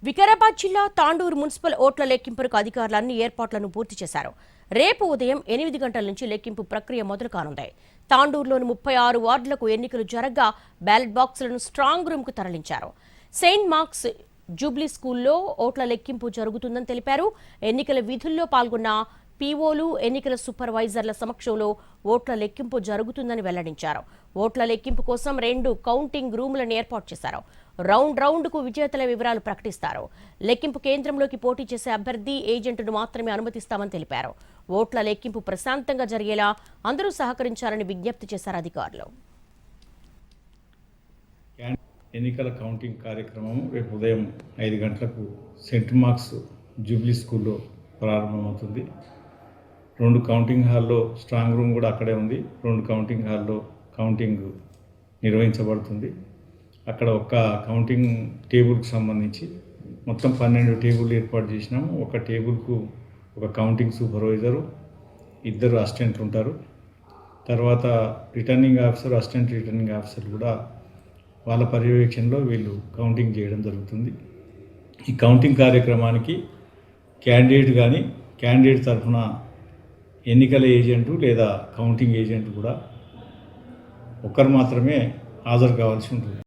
వికారాబాద్ జిల్లా తాండూరు మున్సిపల్ ఓట్ల లెక్కింపుకు అధికారులు అన్ని ఏర్పాట్లను పూర్తి చేశారు. రేపు ఉదయం 8 గంటల నుంచి లెక్కింపు ప్రక్రియ మొదలు కానుంది. తాండూరులోని 36 వార్డులకు ఎన్నికలు జరగ్గా బ్యాలెట్ బాక్సులను స్ట్రాంగ్ రూమ్ కు తరలించారు. సెయింట్ మార్క్స్ జూబ్లీ స్కూల్లో ఓట్ల లెక్కింపు జరుగుతుందని తెలిపారు. ఎన్నికల విధుల్లో పాల్గొన్న పీఓలు, ఎన్నికల సూపర్వైజర్ల సమక్షంలో ఓట్ల లెక్కింపు జరుగుతుందని వెల్లడించారు. ఓట్ల లెక్కింపు కోసం 2 కౌంటింగ్ రూములను ఏర్పాటు చేశారు. రౌండ్కు విజేతల వివరాలు ప్రకటిస్తారు. లెక్కింపు కేంద్రంలోకి పోటీ చేసే అభ్యర్థి, ఏజెంట్ను మాత్రమే అనుమతిస్తామని తెలిపారు. ఓట్ల లెక్కింపు ప్రశాంతంగా జరిగేలా అందరూ సహకరించాలని విజ్ఞప్తి చేశారు అధికారులు. ఎన్నికల కౌంటింగ్ కార్యక్రమం రేపు ఉదయం 5 గంటలకు సెయింట్ మార్క్స్ జూబ్లీ స్కూల్లో ప్రారంభమవుతుంది. 2 కౌంటింగ్ హాల్లో స్ట్రాంగ్ రూమ్ కూడా అక్కడే ఉంది. 2 కౌంటింగ్ హాల్లో కౌంటింగ్ నిర్వహించబడుతుంది. అక్కడ ఒక కౌంటింగ్ టేబుల్కి సంబంధించి మొత్తం 12 టేబుల్ ఏర్పాటు చేసినాము. ఒక టేబుల్కు ఒక కౌంటింగ్ సూపర్వైజరు, 2 అసిస్టెంట్లు ఉంటారు. తర్వాత returning officer, assistant returning officer కూడా వాళ్ళ పర్యవేక్షణలో వీళ్ళు కౌంటింగ్ చేయడం జరుగుతుంది. ఈ కౌంటింగ్ కార్యక్రమానికి క్యాండిడేట్ తరఫున ఎన్నికల ఏజెంటు లేదా కౌంటింగ్ ఏజెంట్ కూడా ఒకరు మాత్రమే హాజరు కావాల్సి ఉంటుంది.